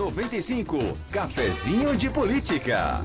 95, Cafezinho de Política.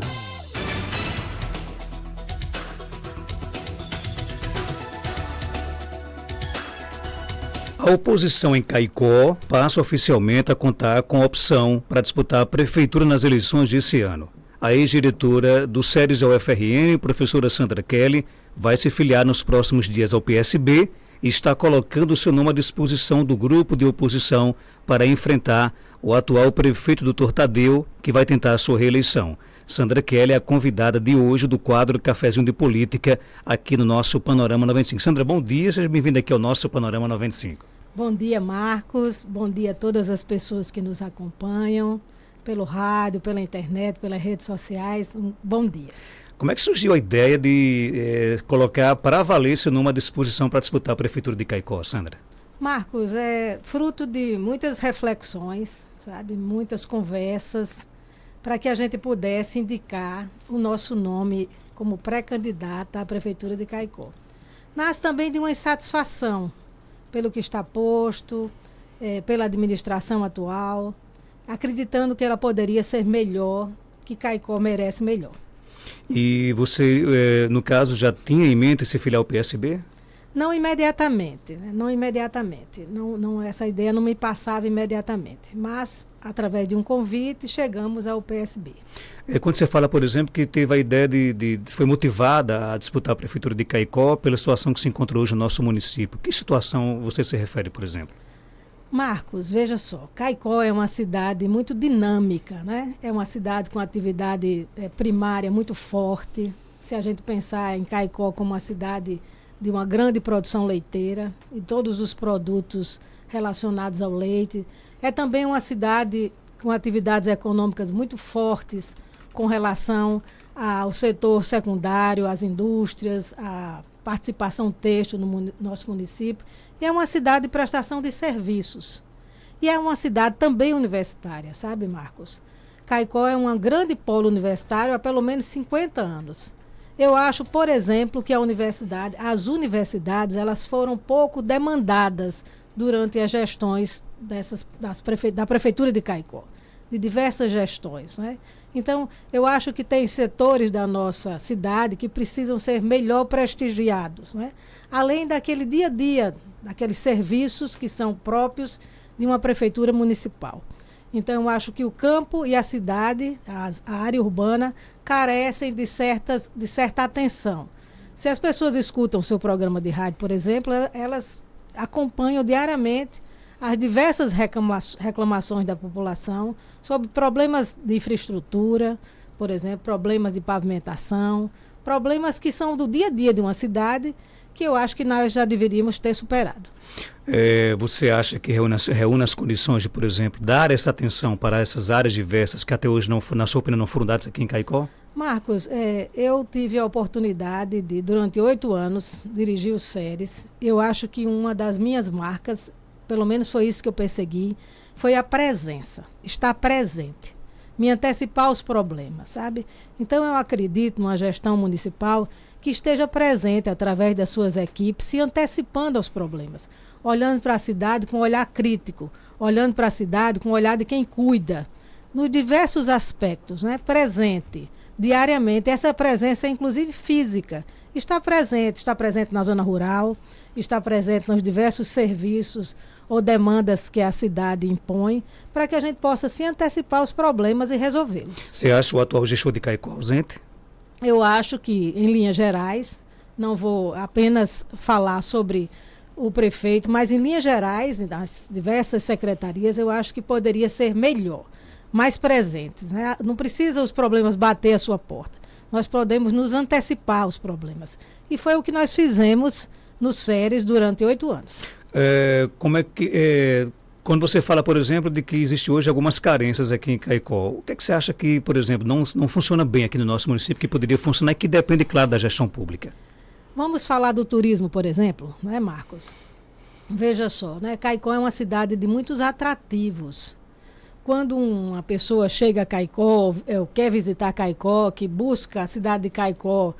A oposição em Caicó passa oficialmente a contar com a opção para disputar a prefeitura nas eleições desse ano. A ex-diretora do SERES UFRN, professora Sandra Kelly, vai se filiar nos próximos dias ao PSB e está colocando seu nome à disposição do grupo de oposição para enfrentar o atual prefeito Dr. Tadeu, que vai tentar a sua reeleição. Sandra Kelly é a convidada de hoje do quadro Cafezinho de Política aqui no nosso Panorama 95. Sandra, bom dia, seja bem-vinda aqui ao nosso Panorama 95. Bom dia, Marcos. Bom dia a todas as pessoas que nos acompanham pelo rádio, pela internet, pelas redes sociais. Bom dia. Como é que surgiu a ideia de colocar para valer seu nome à disposição para disputar a Prefeitura de Caicó, Sandra? Marcos, é fruto de muitas reflexões, sabe, muitas conversas, para que a gente pudesse indicar o nosso nome como pré-candidata à Prefeitura de Caicó. Nasce também de uma insatisfação pelo que está posto, pela administração atual, acreditando que ela poderia ser melhor, que Caicó merece melhor. E você, no caso, já tinha em mente se filiar ao PSB? Não imediatamente, né? Não imediatamente. Não, essa ideia não me passava imediatamente. Mas, através de um convite, chegamos ao PSB. Quando você fala, por exemplo, que teve a ideia foi motivada a disputar a Prefeitura de Caicó pela situação que se encontra hoje no nosso município. Que situação você se refere, por exemplo? Marcos, veja só, Caicó é uma cidade muito dinâmica, né? É uma cidade com atividade primária muito forte. Se a gente pensar em Caicó como uma cidade de uma grande produção leiteira e todos os produtos relacionados ao leite. É também uma cidade com atividades econômicas muito fortes com relação ao setor secundário, às indústrias, à participação têxtil no nosso município. E é uma cidade de prestação de serviços. E é uma cidade também universitária, sabe, Marcos? Caicó é um grande polo universitário há pelo menos 50 anos. Eu acho, por exemplo, que as universidades, elas foram pouco demandadas durante as gestões da Prefeitura de Caicó, de diversas gestões, né? Então, eu acho que tem setores da nossa cidade que precisam ser melhor prestigiados, né? Além daquele dia a dia, daqueles serviços que são próprios de uma prefeitura municipal. Então, eu acho que o campo e a cidade, a área urbana, carecem de certa atenção. Se as pessoas escutam o seu programa de rádio, por exemplo, elas acompanham diariamente as diversas reclamações da população sobre problemas de infraestrutura, por exemplo, problemas de pavimentação, problemas que são do dia a dia de uma cidade que eu acho que nós já deveríamos ter superado. Você acha que reúne as condições de, por exemplo, dar essa atenção para essas áreas diversas que até hoje, na sua opinião, não foram dadas aqui em Caicó? Marcos, eu tive a oportunidade de, durante 8 anos, dirigir o SERES. Eu acho que uma das minhas marcas, pelo menos foi isso que eu persegui, foi a presença, estar presente, me antecipar aos problemas, sabe? Então eu acredito numa gestão municipal que esteja presente através das suas equipes, se antecipando aos problemas, olhando para a cidade com um olhar crítico, olhando para a cidade com o olhar de quem cuida, nos diversos aspectos, né? Presente, diariamente. Essa presença é inclusive física, está presente na zona rural, está presente nos diversos serviços ou demandas que a cidade impõe, para que a gente possa se antecipar aos problemas e resolvê-los. Você acha o atual gestor de Caicó ausente? Eu acho que, em linhas gerais, não vou apenas falar sobre o prefeito, mas em linhas gerais, nas diversas secretarias, eu acho que poderia ser melhor, mais presentes, né? Não precisa os problemas bater a sua porta. Nós podemos nos antecipar aos problemas. E foi o que nós fizemos no SERES durante 8 anos. Quando você fala, por exemplo, de que existe hoje algumas carências aqui em Caicó, o que é que você acha que, por exemplo, não funciona bem aqui no nosso município, que poderia funcionar e que depende, claro, da gestão pública? Vamos falar do turismo, por exemplo, não é, Marcos? Veja só, né? Caicó é uma cidade de muitos atrativos. Quando uma pessoa chega a Caicó, quer visitar Caicó, que busca a cidade de Caicó,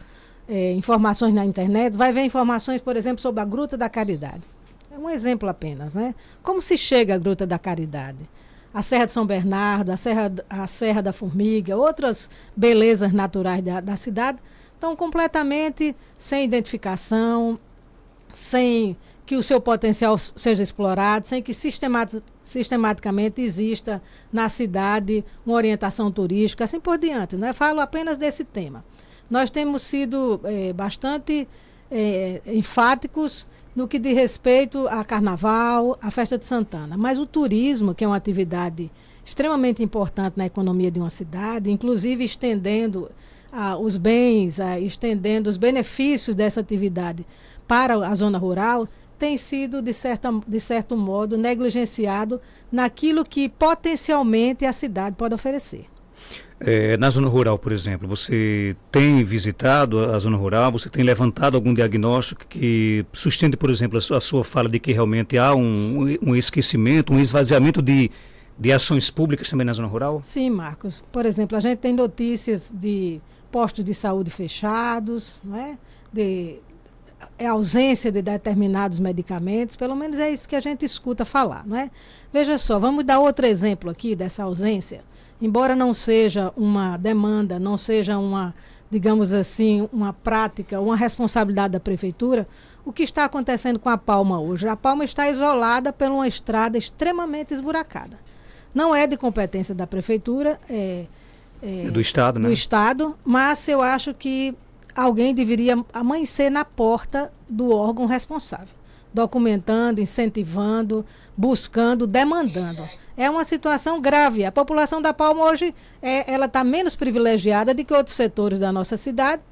informações na internet, vai ver informações, por exemplo, sobre a Gruta da Caridade. É um exemplo apenas, né? Como se chega à Gruta da Caridade? a Serra de São Bernardo, a Serra da Formiga, outras belezas naturais da cidade, estão completamente sem identificação, sem que o seu potencial seja explorado, sem que sistematicamente exista na cidade uma orientação turística, assim por diante. Não é? Falo apenas desse tema. Nós temos sido bastante enfáticos no que diz respeito a Carnaval, a Festa de Santana. Mas o turismo, que é uma atividade extremamente importante na economia de uma cidade, inclusive estendendo os bens, estendendo os benefícios dessa atividade para a zona rural, tem sido, de certo modo, negligenciado naquilo que potencialmente a cidade pode oferecer. Na zona rural, por exemplo, você tem visitado a zona rural, você tem levantado algum diagnóstico que sustente, por exemplo, a sua fala de que realmente há um esquecimento, um esvaziamento de ações públicas também na zona rural? Sim, Marcos. Por exemplo, a gente tem notícias de postos de saúde fechados, não é? Ausência de determinados medicamentos, pelo menos é isso que a gente escuta falar, não é? Veja só, vamos dar outro exemplo aqui dessa ausência. Embora não seja uma demanda, não seja uma, digamos assim, uma prática, uma responsabilidade da prefeitura, o que está acontecendo com a Palma hoje? A Palma está isolada por uma estrada extremamente esburacada. Não é de competência da prefeitura, é do Estado, né? Do Estado, mas eu acho que alguém deveria amanhecer na porta do órgão responsável, documentando, incentivando, buscando, demandando. É uma situação grave. A população da Palma hoje ela está menos privilegiada do que outros setores da nossa cidade,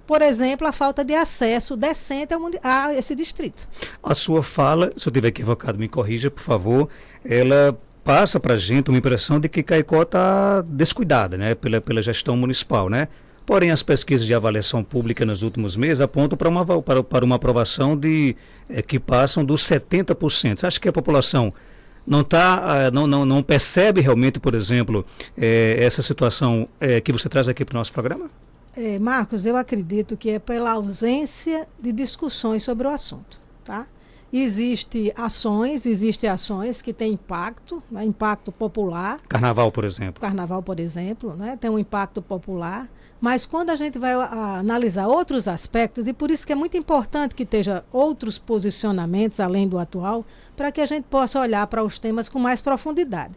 por exemplo, a falta de acesso decente a esse distrito. A sua fala, se eu estiver equivocado, me corrija, por favor, ela passa para a gente uma impressão de que Caicó está descuidada, né, pela gestão municipal, né? Porém, as pesquisas de avaliação pública nos últimos meses apontam para uma aprovação que passam dos 70%. Você acha que a população não percebe realmente, por exemplo, essa situação que você traz aqui para o nosso programa? Marcos, eu acredito que é pela ausência de discussões sobre o assunto, tá? Existem ações que têm impacto, né, impacto popular. Carnaval, por exemplo. Né, tem um impacto popular. Mas quando a gente vai analisar outros aspectos, e por isso que é muito importante que esteja outros posicionamentos além do atual, para que a gente possa olhar para os temas com mais profundidade.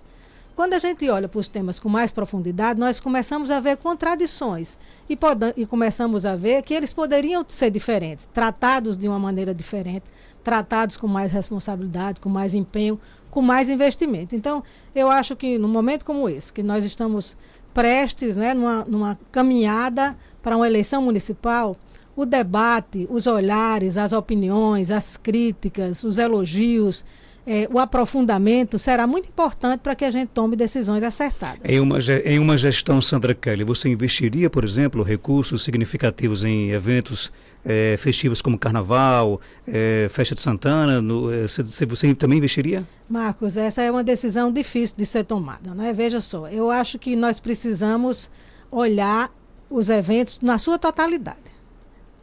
Quando a gente olha para os temas com mais profundidade, nós começamos a ver contradições e começamos a ver que eles poderiam ser diferentes, tratados de uma maneira diferente, tratados com mais responsabilidade, com mais empenho, com mais investimento. Então, eu acho que num momento como esse, que nós estamos prestes, né, numa caminhada para uma eleição municipal, o debate, os olhares, as opiniões, as críticas, os elogios, o aprofundamento será muito importante para que a gente tome decisões acertadas. Em uma gestão, Sandra Kelly, você investiria, por exemplo, recursos significativos em eventos festivos como Carnaval, Festa de Santana? Você também investiria? Marcos, essa é uma decisão difícil de ser tomada, não é? Veja só, eu acho que nós precisamos olhar os eventos na sua totalidade.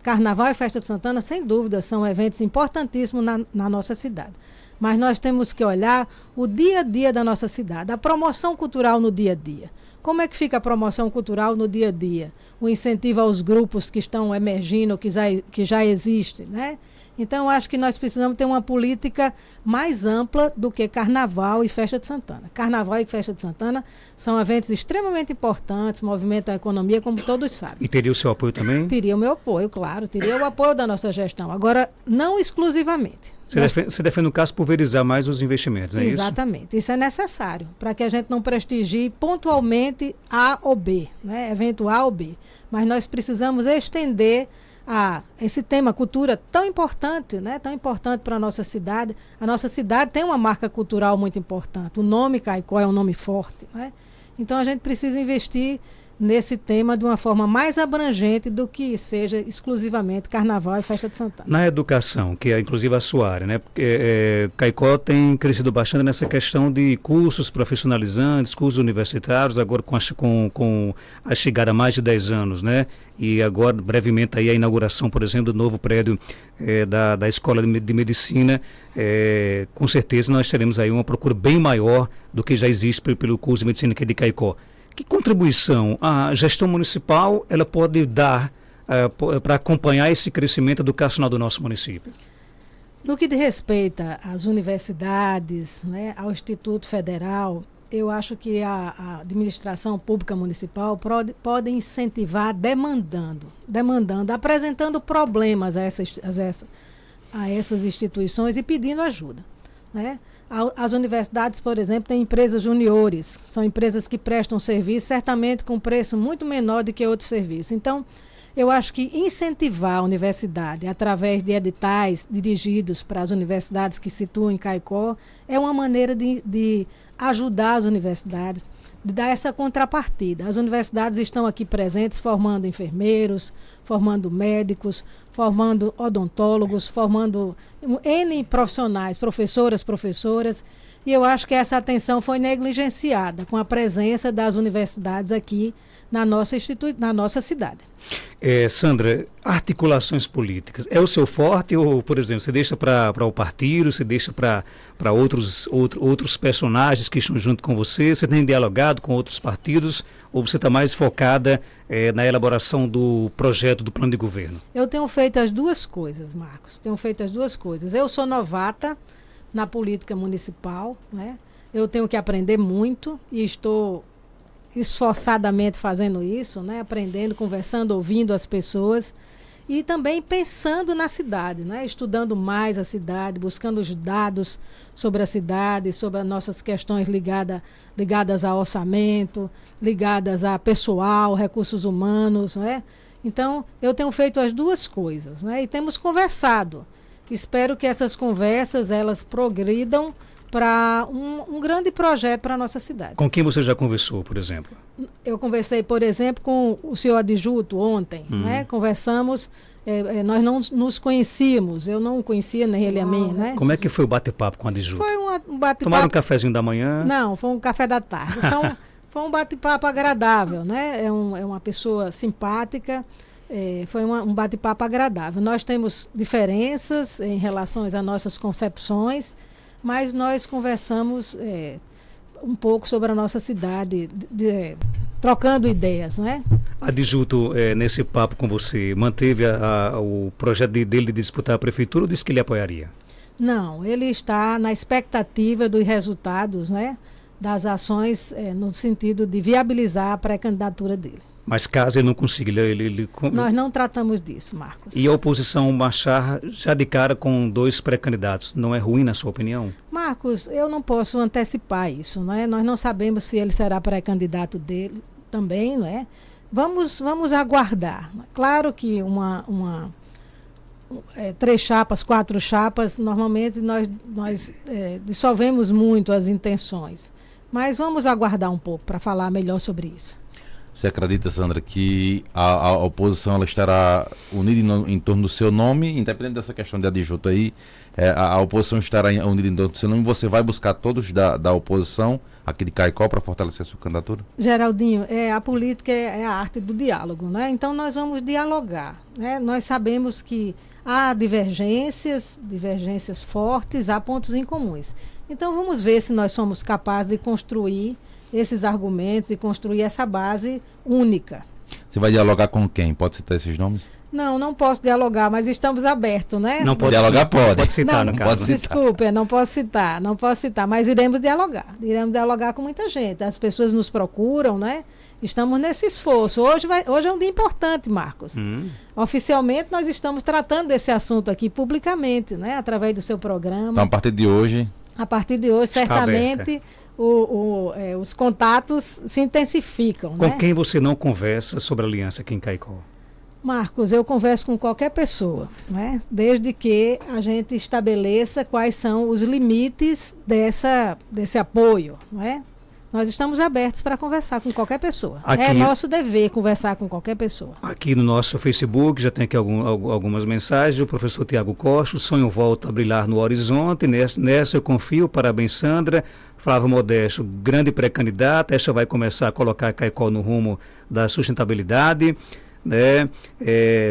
Carnaval e Festa de Santana, sem dúvida, são eventos importantíssimos na nossa cidade. Mas nós temos que olhar o dia a dia da nossa cidade, a promoção cultural no dia a dia. Como é que fica a promoção cultural no dia a dia? O incentivo aos grupos que estão emergindo, que já existem, né? Então, eu acho que nós precisamos ter uma política mais ampla do que Carnaval e Festa de Santana. Carnaval e Festa de Santana são eventos extremamente importantes, movimentam a economia, como todos sabem. E teria o seu apoio também? Teria o meu apoio, claro. Teria o apoio da nossa gestão. Agora, não exclusivamente. Você defende, no caso, pulverizar mais os investimentos, é isso? Exatamente. Isso é necessário, para que a gente não prestigie pontualmente A ou B, né? Evento A ou B. Mas nós precisamos estender esse tema cultura tão importante, né? Tão importante para a nossa cidade. A nossa cidade tem uma marca cultural muito importante. O nome Caicó é um nome forte, né? Então a gente precisa investir nesse tema de uma forma mais abrangente do que seja exclusivamente Carnaval e Festa de Santana. Na educação, que é inclusive a sua área, né? Porque Caicó tem crescido bastante nessa questão de cursos profissionalizantes, cursos universitários, agora com a chegada há mais de 10 anos, né? E agora, brevemente, aí a inauguração, por exemplo, do novo prédio da Escola de Medicina. Com certeza nós teremos aí uma procura bem maior do que já existe pelo curso de Medicina aqui de Caicó. Que contribuição a gestão municipal ela pode dar para acompanhar esse crescimento educacional do nosso município? No que diz respeito às universidades, né, ao Instituto Federal, eu acho que a administração pública municipal pode incentivar demandando, apresentando problemas a essas instituições e pedindo ajuda, né? As universidades, por exemplo, têm empresas juniores, são empresas que prestam serviço, certamente com preço muito menor do que outros serviços. Então, eu acho que incentivar a universidade através de editais dirigidos para as universidades que situam em Caicó é uma maneira de ajudar as universidades, de dar essa contrapartida. As universidades estão aqui presentes formando enfermeiros, formando médicos, formando odontólogos, formando N profissionais, professoras, e eu acho que essa atenção foi negligenciada com a presença das universidades aqui na nossa cidade. Sandra, articulações políticas, é o seu forte ou, por exemplo, você deixa para o partido, você deixa para outros personagens que estão junto com você, você tem dialogado com outros partidos ou você está mais focada na elaboração do projeto do plano de governo? Eu tenho feito as duas coisas, Marcos, Eu sou novata na política municipal, né? Eu tenho que aprender muito e estou esforçadamente fazendo isso, né? Aprendendo, conversando, ouvindo as pessoas e também pensando na cidade, né? Estudando mais a cidade, buscando os dados sobre a cidade, sobre as nossas questões ligadas a orçamento, ligadas a pessoal, recursos humanos, né? Então, eu tenho feito as duas coisas, né? E temos conversado. Espero que essas conversas elas progridam para um grande projeto para a nossa cidade. Com quem você já conversou, por exemplo? Eu conversei, por exemplo, com o senhor adjunto ontem, né? Conversamos, nós não nos conhecíamos, eu não conhecia nem ele a mim, né? Como é que foi o bate-papo com o adjunto? Foi um bate-papo... Tomaram um cafezinho da manhã? Não, foi um café da tarde. Então, foi um bate-papo agradável, né? É uma pessoa simpática, foi um bate-papo agradável. Nós temos diferenças em relação às nossas concepções, mas nós conversamos um pouco sobre a nossa cidade, trocando ideias, né? Adjunto, nesse papo com você, manteve o projeto dele de disputar a prefeitura ou disse que ele apoiaria? Não, ele está na expectativa dos resultados, né, das ações no sentido de viabilizar a pré-candidatura dele. Mas caso ele não consiga, Nós não tratamos disso, Marcos. E a oposição marchar já de cara com 2 pré-candidatos, não é ruim na sua opinião? Marcos, eu não posso antecipar isso, não é? Nós não sabemos se ele será pré-candidato dele também, não é? Vamos aguardar. Claro que 3 chapas, 4 chapas, normalmente nós dissolvemos muito as intenções. Mas vamos aguardar um pouco para falar melhor sobre isso. Você acredita, Sandra, que a oposição ela estará unida em torno do seu nome, independente dessa questão de adjunto aí, a oposição estará unida em torno do seu nome, você vai buscar todos da oposição aqui de Caicó para fortalecer a sua candidatura? Geraldinho, a política é a arte do diálogo, né? Então nós vamos dialogar, né? Nós sabemos que há divergências fortes, há pontos em comuns. Então vamos ver se nós somos capazes de construir esses argumentos e construir essa base única. Você vai dialogar com quem? Pode citar esses nomes? Não posso dialogar, mas estamos abertos, né? Não pode dialogar, pode. Pode citar, no caso. Desculpe, não posso citar, mas iremos dialogar com muita gente. As pessoas nos procuram, né? Estamos nesse esforço. Hoje é um dia importante, Marcos. Oficialmente, nós estamos tratando desse assunto aqui publicamente, né? Através do seu programa. Então, a partir de hoje, certamente... os contatos se intensificam. Com né? quem você não conversa sobre aliança aqui em Caicó? Marcos, eu converso com qualquer pessoa, né? Desde que a gente estabeleça quais são os limites desse apoio. Não é? nós estamos abertos para conversar com qualquer pessoa. Aqui, é nosso dever conversar com qualquer pessoa. Aqui no nosso Facebook já tem aqui algumas mensagens. O professor Tiago Costa: o sonho volta a brilhar no horizonte. Nessa eu confio. Parabéns, Sandra. Flávio Modesto: grande pré-candidata. Esta vai começar a colocar a Caicó no rumo da sustentabilidade. Né?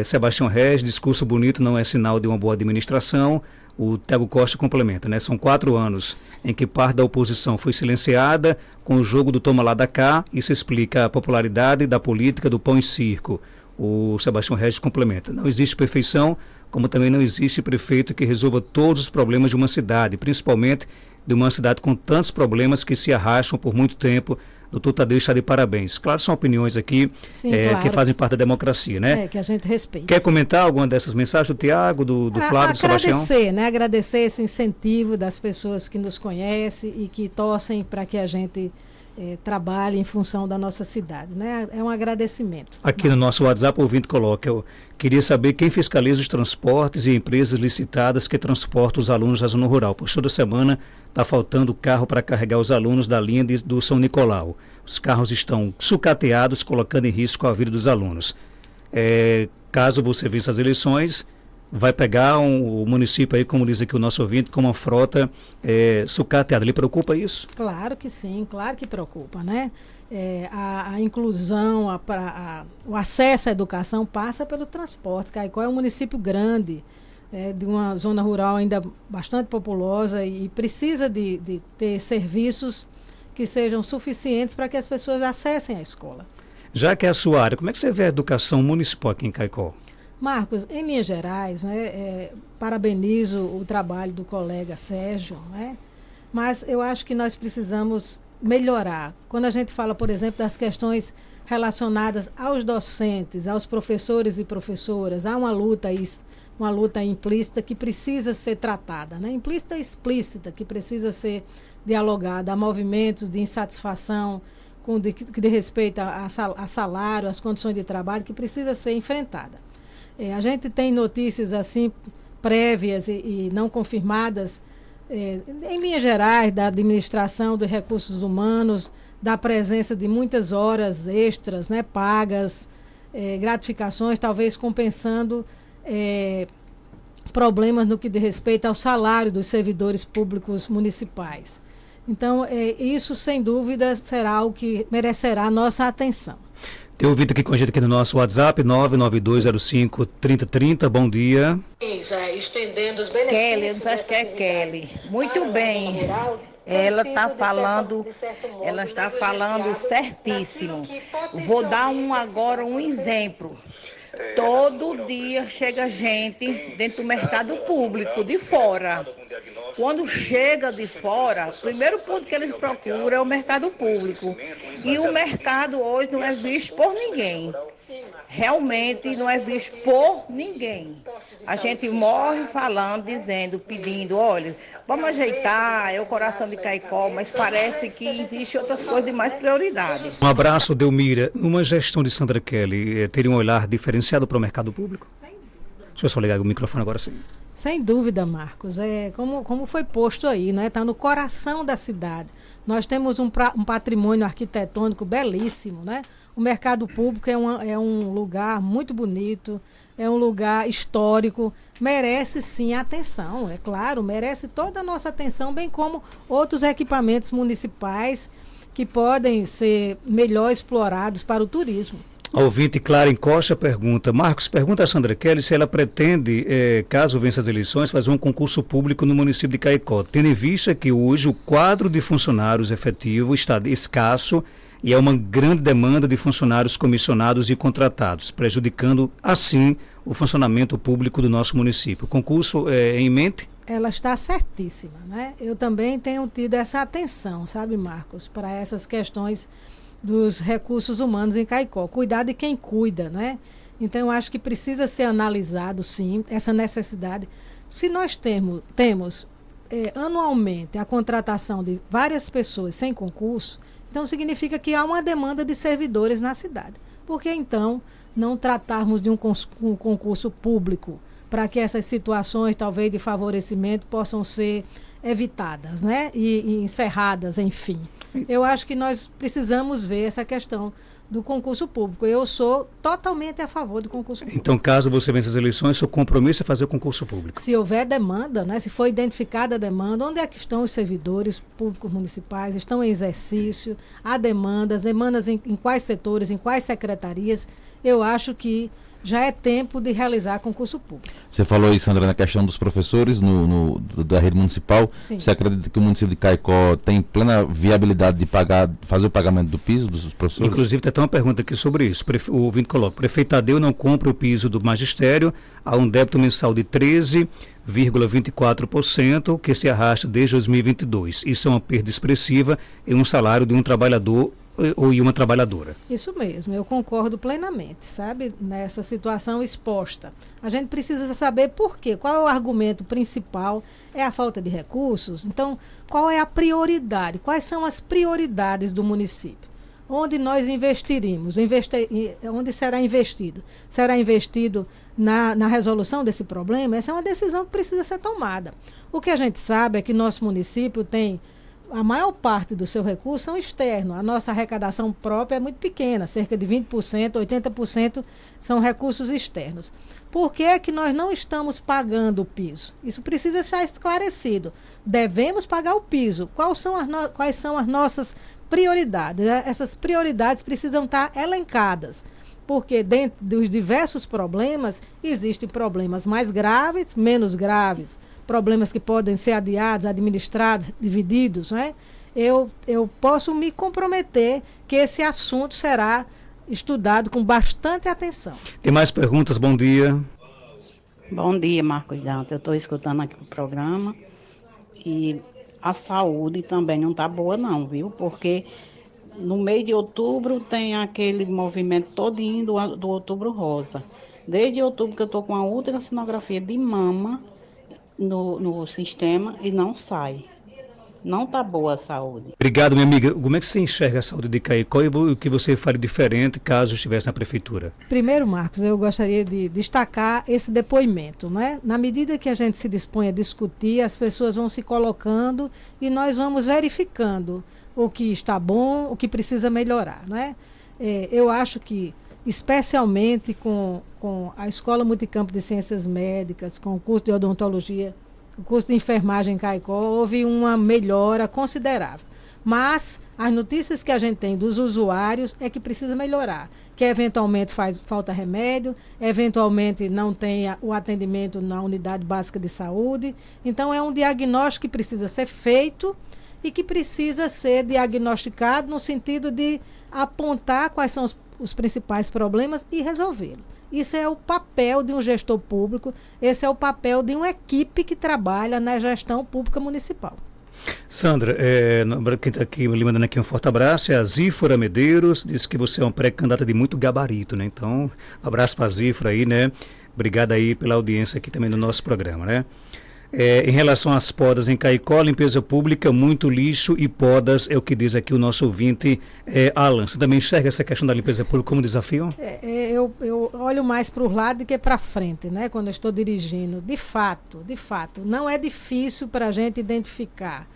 Sebastião Regis: discurso bonito não é sinal de uma boa administração. O Tiago Costa complementa, né? São 4 anos em que parte da oposição foi silenciada com o jogo do toma lá da cá. Isso explica a popularidade da política do pão e circo. O Sebastião Regis complementa: não existe perfeição, como também não existe prefeito que resolva todos os problemas de uma cidade, principalmente de uma cidade com tantos problemas que se arrastam por muito tempo. Doutor Tadeu está de parabéns. Claro, são opiniões aqui. Sim, claro, que fazem parte da democracia, né? Que a gente respeita. Quer comentar alguma dessas mensagens do Tiago, do Flávio, do Sebastião? Agradecer, né? Agradecer esse incentivo das pessoas que nos conhecem e que torcem para que a gente trabalhe em função da nossa cidade, né? É um agradecimento. Aqui no nosso WhatsApp, o ouvinte coloca: eu queria saber quem fiscaliza os transportes e empresas licitadas que transportam os alunos da zona rural, pois toda semana está faltando carro para carregar os alunos da linha do São Nicolau. Os carros estão sucateados, colocando em risco a vida dos alunos. Caso você vença as eleições, vai pegar o município aí, como diz aqui o nosso ouvinte, com uma frota sucateada. Lhe preocupa isso? Claro que sim, claro que preocupa, né? A inclusão, o acesso à educação passa pelo transporte. Caicó é um município grande, de uma zona rural ainda bastante populosa e precisa de ter serviços que sejam suficientes para que as pessoas acessem a escola. Já que é a sua área, como é que você vê a educação municipal aqui em Caicó? Marcos, em linhas gerais, né, parabenizo o trabalho do colega Sérgio, né, mas eu acho que nós precisamos melhorar. Quando a gente fala, por exemplo, das questões relacionadas aos docentes, aos professores e professoras, há uma luta implícita que precisa ser tratada, né? Implícita e explícita, que precisa ser dialogada. Há movimentos de insatisfação que de respeito a salário, às condições de trabalho, que precisa ser enfrentada. A gente tem notícias assim prévias e não confirmadas, em linhas gerais, da administração dos recursos humanos, da presença de muitas horas extras, né, pagas, gratificações, talvez compensando problemas no que diz respeito ao salário dos servidores públicos municipais. Então, isso, sem dúvida, será o que merecerá a nossa atenção. Tem ouvido aqui com a gente aqui no nosso WhatsApp, 99205-3030. Bom dia. Estendendo os benefícios. Kelly, eu acho que é Kelly. Muito bem. Ela está falando certíssimo. Vou dar agora um exemplo. Todo dia chega gente dentro do mercado público, de fora. Quando chega de fora, o primeiro ponto que eles procuram é o mercado público. E o mercado hoje não é visto por ninguém. Realmente não é visto por ninguém. A gente morre falando, dizendo, pedindo, olha, vamos ajeitar, é o coração de Caicó, mas parece que existe outras coisas de mais prioridade. Um abraço, Delmira. Numa gestão de Sandra Kelly, teria um olhar diferenciado para o mercado público? Deixa eu só ligar o microfone agora sim. Sem dúvida, Marcos. Como foi posto aí, né? Está no coração da cidade. Nós temos um patrimônio arquitetônico belíssimo, né? O mercado público é um lugar muito bonito, é um lugar histórico, merece sim atenção, é claro, merece toda a nossa atenção, bem como outros equipamentos municipais que podem ser melhor explorados para o turismo. A ouvinte Clara Encosta pergunta: Marcos, pergunta a Sandra Kelly se ela pretende, caso vença as eleições, fazer um concurso público no município de Caicó, tendo em vista que hoje o quadro de funcionários efetivo está escasso e é uma grande demanda de funcionários comissionados e contratados, prejudicando, assim, o funcionamento público do nosso município. O concurso em mente? Ela está certíssima, né? Eu também tenho tido essa atenção, sabe, Marcos, para essas questões dos recursos humanos em Caicó. Cuidar de quem cuida, né? Então, eu acho que precisa ser analisado, sim, essa necessidade. Se nós temos anualmente a contratação de várias pessoas sem concurso, então significa que há uma demanda de servidores na cidade. Por que, então, não tratarmos de um concurso público para que essas situações, talvez, de favorecimento possam ser evitadas, né? E encerradas, enfim. Eu acho que nós precisamos ver essa questão do concurso público. Eu sou totalmente a favor do concurso público. Então, caso você vença as eleições, seu compromisso é fazer o concurso público. Se houver demanda, né, se for identificada a demanda, onde é que estão os servidores públicos municipais? Estão em exercício? Há demandas em quais setores, em quais secretarias? Eu acho que já é tempo de realizar concurso público. Você falou aí, Sandra, na questão dos professores da rede municipal. Sim. Você acredita que o município de Caicó tem plena viabilidade de fazer o pagamento do piso dos professores? Inclusive, tem até uma pergunta aqui sobre isso. O ouvinte coloca: o prefeito Tadeu não compra o piso do magistério, há um débito mensal de 13,24%, que se arrasta desde 2022. Isso é uma perda expressiva em um salário de um trabalhador ou uma trabalhadora. Isso mesmo, eu concordo plenamente, sabe, nessa situação exposta. A gente precisa saber por quê, qual é o argumento principal, é a falta de recursos? Então, qual é a prioridade? Quais são as prioridades do município? Onde nós investiríamos? Onde será investido? Será investido na resolução desse problema? Essa é uma decisão que precisa ser tomada. O que a gente sabe é que nosso município tem a maior parte do seu recurso são externos. A nossa arrecadação própria é muito pequena, cerca de 20%, 80% são recursos externos. Por que é que nós não estamos pagando o piso? Isso precisa ser esclarecido. Devemos pagar o piso. Quais são as nossas prioridades? Essas prioridades precisam estar elencadas, porque dentro dos diversos problemas, existem problemas mais graves, menos graves, problemas que podem ser adiados, administrados, divididos, né? Eu posso me comprometer que esse assunto será estudado com bastante atenção. Tem mais perguntas? Bom dia. Bom dia, Marcos Dantas. Eu estou escutando aqui o programa e a saúde também não está boa não, viu? Porque no mês de outubro tem aquele movimento todinho do Outubro Rosa. Desde outubro que eu estou com a ultrassonografia de mama no sistema e não sai. Não está boa a saúde. Obrigado, minha amiga. Como é que você enxerga a saúde de Caicó e o que você faria diferente caso estivesse na prefeitura? Primeiro, Marcos, eu gostaria de destacar esse depoimento, né? Na medida que a gente se dispõe a discutir, as pessoas vão se colocando e nós vamos verificando o que está bom, o que precisa melhorar, né? Eu acho que, especialmente com a Escola Multicampo de Ciências Médicas, com o curso de odontologia, o curso de enfermagem em Caicó, houve uma melhora considerável. Mas as notícias que a gente tem dos usuários é que precisa melhorar, que eventualmente falta remédio, eventualmente não tem o atendimento na unidade básica de saúde. Então é um diagnóstico que precisa ser feito e que precisa ser diagnosticado no sentido de apontar quais são os principais problemas e resolvê-los. Isso é o papel de um gestor público, esse é o papel de uma equipe que trabalha na gestão pública municipal. Sandra, quem está aqui me mandando aqui um forte abraço é a Zífora Medeiros, disse que você é uma pré-candidata de muito gabarito, né? Então, abraço para a Zífora aí, né? Obrigado aí pela audiência aqui também no nosso programa, né? Em relação às podas em Caicó, limpeza pública, muito lixo e podas, é o que diz aqui o nosso ouvinte, Alan. Você também enxerga essa questão da limpeza pública como desafio? Eu olho mais para o lado do que para frente, né? Quando eu estou dirigindo. De fato, não é difícil para a gente identificar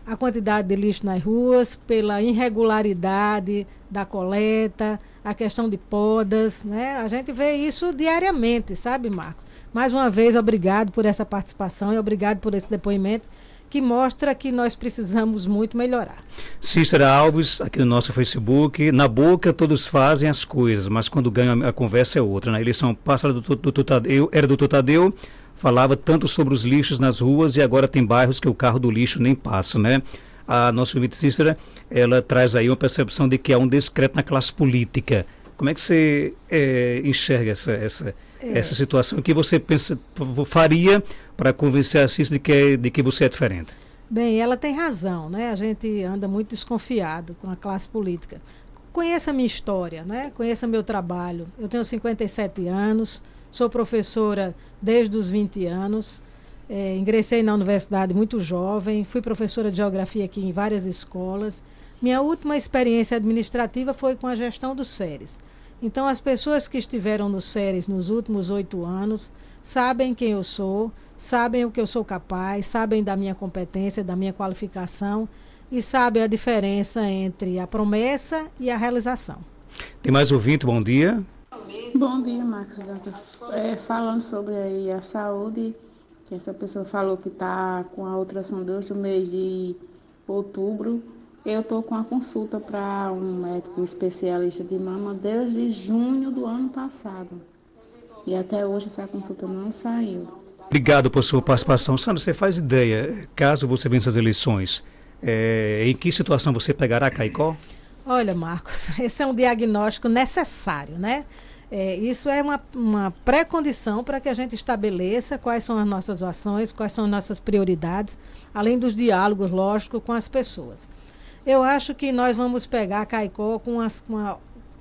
a quantidade de lixo nas ruas, pela irregularidade da coleta, a questão de podas, né? A gente vê isso diariamente, sabe, Marcos? Mais uma vez, obrigado por essa participação e obrigado por esse depoimento que mostra que nós precisamos muito melhorar. Cícera Alves, aqui no nosso Facebook, na boca todos fazem as coisas, mas quando ganham a conversa é outra. Na eleição passada do Tadeu, era do Tadeu, falava tanto sobre os lixos nas ruas e agora tem bairros que o carro do lixo nem passa, né? A nossa ouvinte Cícera, ela traz aí uma percepção de que há um descrédito na classe política. Como é que você enxerga essa situação? O que você faria para convencer a Cícera de que você é diferente? Bem, ela tem razão, né? A gente anda muito desconfiado com a classe política. Conheça a minha história, né? Conheça meu trabalho. Eu tenho 57 anos, sou professora desde os 20 anos, ingressei na universidade muito jovem, fui professora de geografia aqui em várias escolas. Minha última experiência administrativa foi com a gestão dos SERES. Então, as pessoas que estiveram no SERES nos últimos 8 anos sabem quem eu sou, sabem o que eu sou capaz, sabem da minha competência, da minha qualificação e sabem a diferença entre a promessa e a realização. Tem mais ouvinte, bom dia. Bom dia, Marcos Dantas. Falando sobre aí a saúde, que essa pessoa falou que está com a ultrassom desde o mês de outubro. Eu estou com a consulta para um médico especialista de mama desde junho do ano passado. E até hoje essa consulta não saiu. Obrigado por sua participação. Sandra, você faz ideia, caso você vença as eleições, em que situação você pegará Caicó? Olha, Marcos, esse é um diagnóstico necessário, né? Isso é uma pré-condição para que a gente estabeleça quais são as nossas ações, quais são as nossas prioridades, além dos diálogos, lógico, com as pessoas. Eu acho que nós vamos pegar Caicó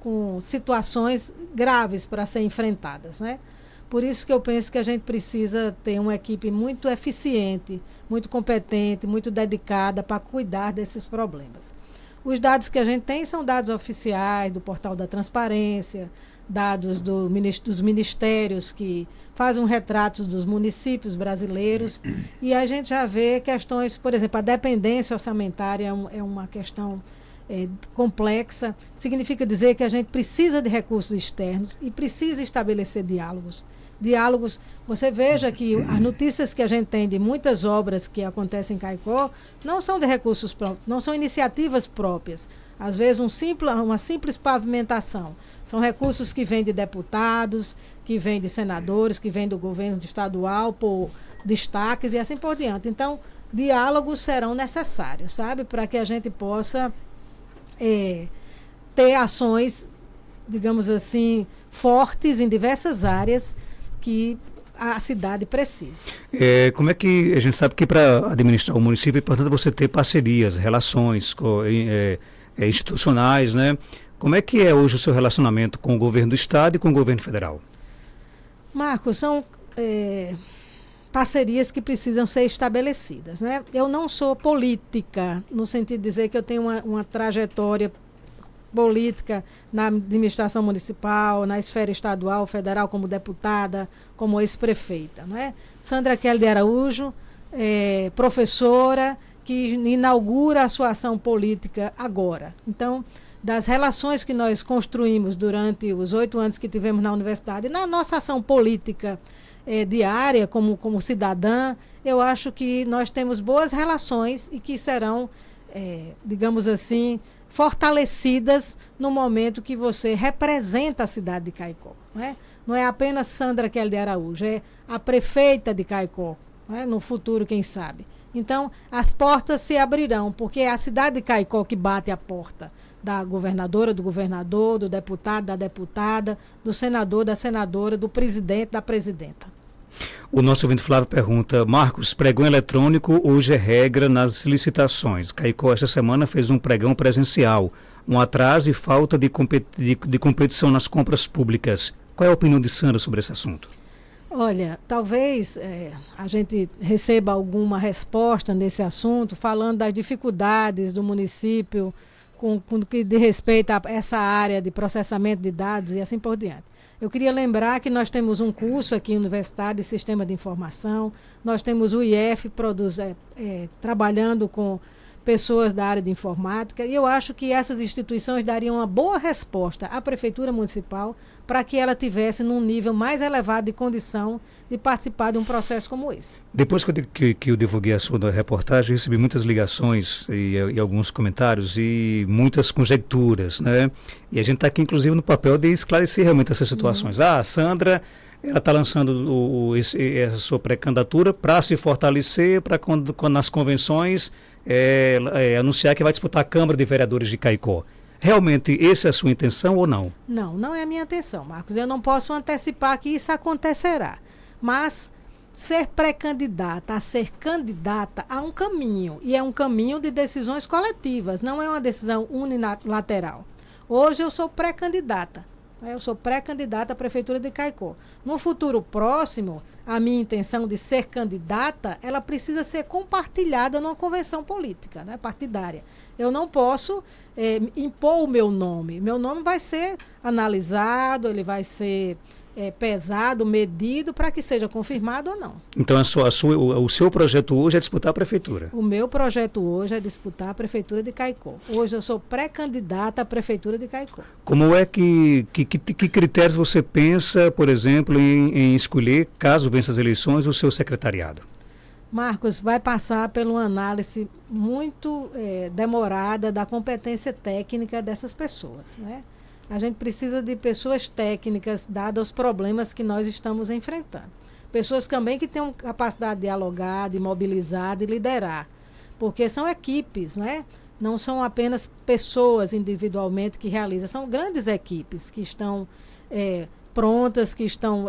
com situações graves para serem enfrentadas, né? Por isso que eu penso que a gente precisa ter uma equipe muito eficiente, muito competente, muito dedicada para cuidar desses problemas. Os dados que a gente tem são dados oficiais do Portal da Transparência, dados dos ministérios que fazem um retrato dos municípios brasileiros, e a gente já vê questões, por exemplo, a dependência orçamentária é uma questão complexa. Significa dizer que a gente precisa de recursos externos e precisa estabelecer diálogos. Você veja que as notícias que a gente tem de muitas obras que acontecem em Caicó não são de recursos próprios, não são iniciativas próprias. Às vezes uma simples pavimentação. São recursos que vêm de deputados, que vêm de senadores, que vêm do governo estadual por destaques e assim por diante. Então, diálogos serão necessários, sabe? Para que a gente possa ter ações, digamos assim, fortes em diversas áreas que a cidade precisa. Como é que a gente sabe que para administrar o município é importante você ter parcerias, relações institucionais, né? Como é que é hoje o seu relacionamento com o governo do estado e com o governo federal? Marcos, são parcerias que precisam ser estabelecidas, né? Eu não sou política, no sentido de dizer que eu tenho uma trajetória política na administração municipal, na esfera estadual, federal, como deputada, como ex-prefeita, não é? Sandra Kelly de Araújo, professora, que inaugura a sua ação política agora. Então, das relações que nós construímos durante os 8 anos que tivemos na universidade, na nossa ação política diária, como cidadã, eu acho que nós temos boas relações e que serão, digamos assim, fortalecidas no momento que você representa a cidade de Caicó. Não é apenas Sandra Kelly de Araújo, é a prefeita de Caicó, no futuro, quem sabe. Então, as portas se abrirão, porque é a cidade de Caicó que bate a porta da governadora, do governador, do deputado, da deputada, do senador, da senadora, do presidente, da presidenta. O nosso ouvinte Flávio pergunta: Marcos, pregão eletrônico hoje é regra nas licitações. Caicó esta semana fez um pregão presencial, um atraso e falta de competição nas compras públicas. Qual é a opinião de Sandra sobre esse assunto? Olha, talvez a gente receba alguma resposta nesse assunto, falando das dificuldades do município com que diz respeito a essa área de processamento de dados e assim por diante. Eu queria lembrar que nós temos um curso aqui na Universidade de Sistema de Informação, nós temos o IF trabalhando com pessoas da área de informática, e eu acho que essas instituições dariam uma boa resposta à Prefeitura Municipal para que ela tivesse num nível mais elevado de condição de participar de um processo como esse. Depois que eu divulguei a sua reportagem, recebi muitas ligações e alguns comentários e muitas conjecturas, né? E a gente está aqui, inclusive, no papel de esclarecer realmente essas situações. A Sandra, ela está lançando essa sua pré-candidatura para se fortalecer, para quando nas convenções anunciar que vai disputar a Câmara de Vereadores de Caicó. Realmente, essa é a sua intenção ou não? Não é a minha intenção, Marcos. Eu não posso antecipar que isso acontecerá. Mas ser pré-candidata a ser candidata há um caminho. E é um caminho de decisões coletivas, não é uma decisão unilateral. Hoje eu sou pré-candidata, Eu sou pré-candidata à Prefeitura de Caicó. No futuro próximo, a minha intenção de ser candidata, ela precisa ser compartilhada numa convenção política, né, partidária. Eu não posso impor o meu nome. Meu nome vai ser analisado, ele vai ser pesado, medido, para que seja confirmado ou não. Então o seu projeto hoje é disputar a Prefeitura? O meu projeto hoje é disputar a Prefeitura de Caicó. Hoje eu sou pré-candidata à Prefeitura de Caicó. Como é que critérios você pensa, por exemplo, em escolher, caso vença as eleições, o seu secretariado? Marcos, vai passar por uma análise muito demorada da competência técnica dessas pessoas, né? A gente precisa de pessoas técnicas, dados os problemas que nós estamos enfrentando. Pessoas também que tenham capacidade de dialogar, de mobilizar, de liderar. Porque são equipes, né? Não são apenas pessoas individualmente que realizam, são grandes equipes que estão prontas, que estão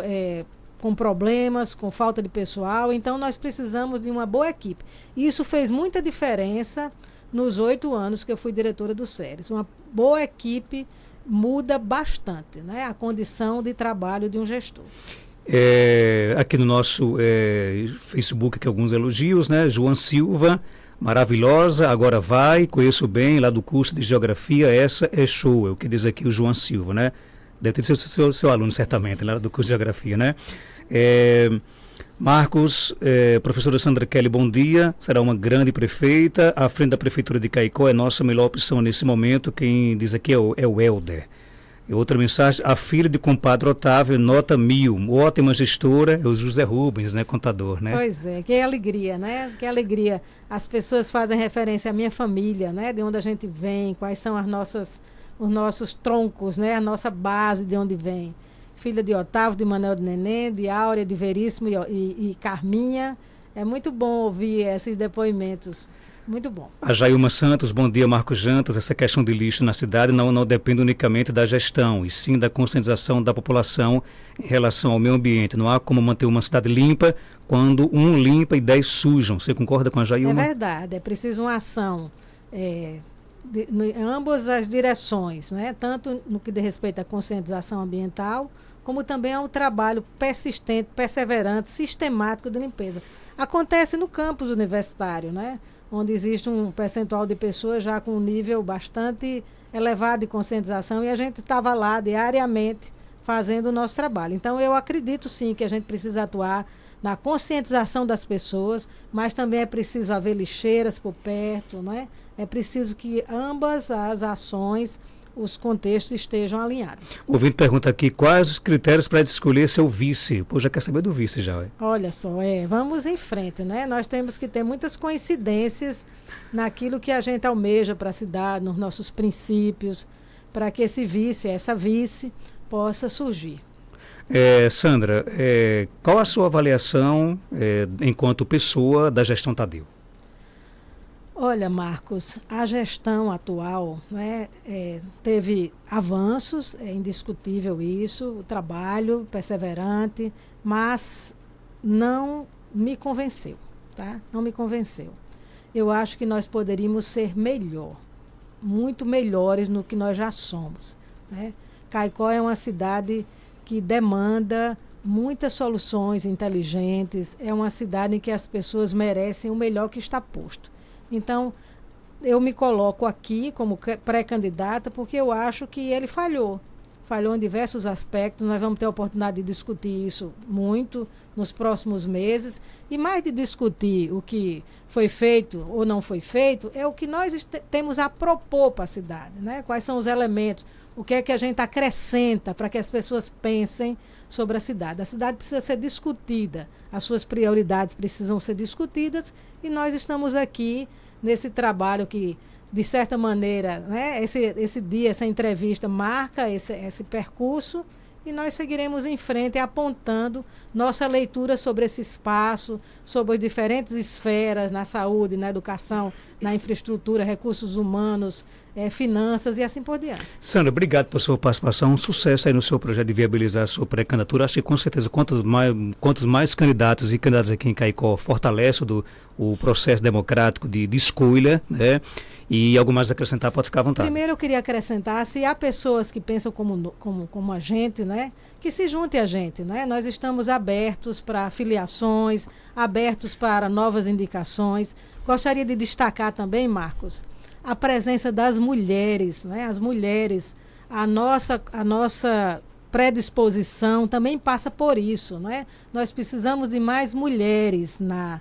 com problemas, com falta de pessoal. Então, nós precisamos de uma boa equipe. E isso fez muita diferença nos 8 anos que eu fui diretora do SERES. Uma boa equipe muda bastante, né, a condição de trabalho de um gestor. Aqui no nosso Facebook, aqui alguns elogios, né? João Silva, maravilhosa, agora vai, conheço bem, lá do curso de Geografia, essa é show, é o que diz aqui o João Silva, né? Deve ter sido seu aluno, certamente, lá do curso de Geografia, né? Marcos, professora Sandra Kelly, bom dia. Será uma grande prefeita. À frente da Prefeitura de Caicó é nossa melhor opção nesse momento. Quem diz aqui é o Helder. E outra mensagem, a filha de compadre Otávio, nota 1000. Ótima gestora, é o José Rubens, né, contador, né? Pois é, que alegria, né? Que alegria. As pessoas fazem referência à minha família, né? De onde a gente vem, quais são os nossos troncos, né? A nossa base de onde vem. Filha de Otávio, de Manuel de Neném, de Áurea, de Veríssimo e Carminha. É muito bom ouvir esses depoimentos. Muito bom. A Jailma Santos, bom dia, Marcos Jantas. Essa questão de lixo na cidade não depende unicamente da gestão, e sim da conscientização da população em relação ao meio ambiente. Não há como manter uma cidade limpa quando um limpa e 10 sujam. Você concorda com a Jailma? É verdade, é preciso uma ação em ambas as direções, né? Tanto no que diz respeito à conscientização ambiental, como também ao trabalho persistente, perseverante, sistemático de limpeza. Acontece no campus universitário, né? Onde existe um percentual de pessoas já com um nível bastante elevado de conscientização, e a gente estava lá diariamente fazendo o nosso trabalho. Então, eu acredito sim que a gente precisa atuar na conscientização das pessoas, mas também é preciso haver lixeiras por perto, não é? É preciso que ambas as ações, os contextos estejam alinhados. O ouvinte pergunta aqui, quais os critérios para escolher seu vice? Pô, já quer saber do vice já. Olha só, vamos em frente, né? Nós temos que ter muitas coincidências naquilo que a gente almeja para a cidade, nos nossos princípios, para que essa vice possa surgir. Sandra, qual a sua avaliação enquanto pessoa da gestão Tadeu? Olha, Marcos, a gestão atual, né, teve avanços, é indiscutível isso, o trabalho perseverante, mas não me convenceu, tá? Não me convenceu. Eu acho que nós poderíamos ser muito melhores no que nós já somos, né? Caicó é uma cidade que demanda muitas soluções inteligentes, é uma cidade em que as pessoas merecem o melhor que está posto. Então, eu me coloco aqui como pré-candidata porque eu acho que ele falhou em diversos aspectos. Nós vamos ter a oportunidade de discutir isso muito nos próximos meses, e mais de discutir o que foi feito ou não foi feito, é o que nós temos a propor para a cidade, né? Quais são os elementos, o que é que a gente acrescenta para que as pessoas pensem sobre a cidade. A cidade precisa ser discutida, as suas prioridades precisam ser discutidas, e nós estamos aqui nesse trabalho que, de certa maneira, né, esse dia, essa entrevista marca esse percurso, e nós seguiremos em frente apontando nossa leitura sobre esse espaço, sobre as diferentes esferas, na saúde, na educação, na infraestrutura, recursos humanos, finanças e assim por diante. Sandra, obrigado por sua participação, sucesso aí no seu projeto de viabilizar a sua pré-candidatura. Acho que com certeza quantos mais candidatos e candidatas aqui em Caicó fortalece o processo democrático de escolha, né? E algo mais a acrescentar, pode ficar à vontade. Primeiro eu queria acrescentar, se há pessoas que pensam como a gente, né, que se junte a gente, né? Nós estamos abertos para filiações, abertos para novas indicações. Gostaria de destacar também, Marcos, a presença das mulheres, né? As mulheres, a nossa predisposição também passa por isso, né? Nós precisamos de mais mulheres na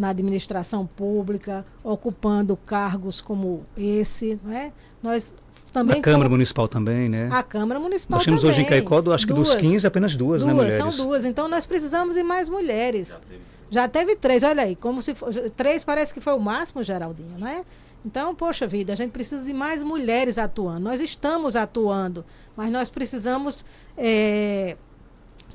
administração pública, ocupando cargos como esse, né? Nós também... A Câmara Municipal também, né? A Câmara Municipal Nós temos também. hoje em Caicó, acho que dos 15, apenas duas, né, mulheres? São duas, então nós precisamos de mais mulheres. Já teve 3, olha aí, como se 3 parece que foi o máximo, Geraldinho, né? Então, poxa vida, a gente precisa de mais mulheres atuando. Nós estamos atuando, mas nós precisamos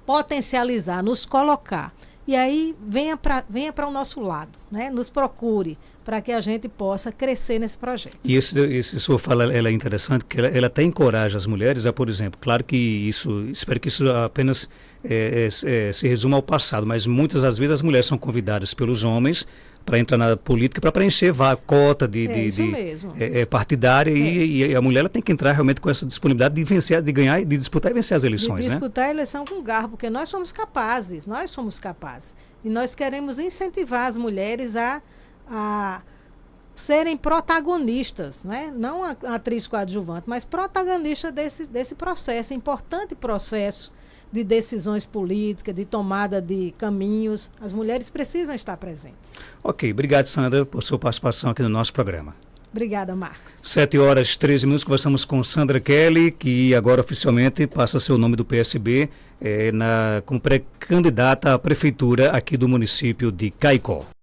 potencializar, nos colocar. E aí, venha para o nosso lado, né? Nos procure, para que a gente possa crescer nesse projeto. E esse sua fala ela é interessante, porque ela até encoraja as mulheres a, por exemplo, claro que espero que isso apenas se resuma ao passado, mas muitas das vezes as mulheres são convidadas pelos homens para entrar na política, para preencher a cota partidária e a mulher ela tem que entrar realmente com essa disponibilidade de vencer, de ganhar, de disputar e vencer as eleições, de né? disputar a eleição com garra, porque nós somos capazes. E nós queremos incentivar as mulheres a serem protagonistas, né? Não a atriz coadjuvante, mas protagonista desse processo, importante processo de decisões políticas, de tomada de caminhos. As mulheres precisam estar presentes. Ok, obrigado, Sandra, por sua participação aqui no nosso programa. Obrigada, Marcos. 7h13, conversamos com Sandra Kelly, que agora oficialmente passa seu nome do PSB como pré-candidata à prefeitura aqui do município de Caicó.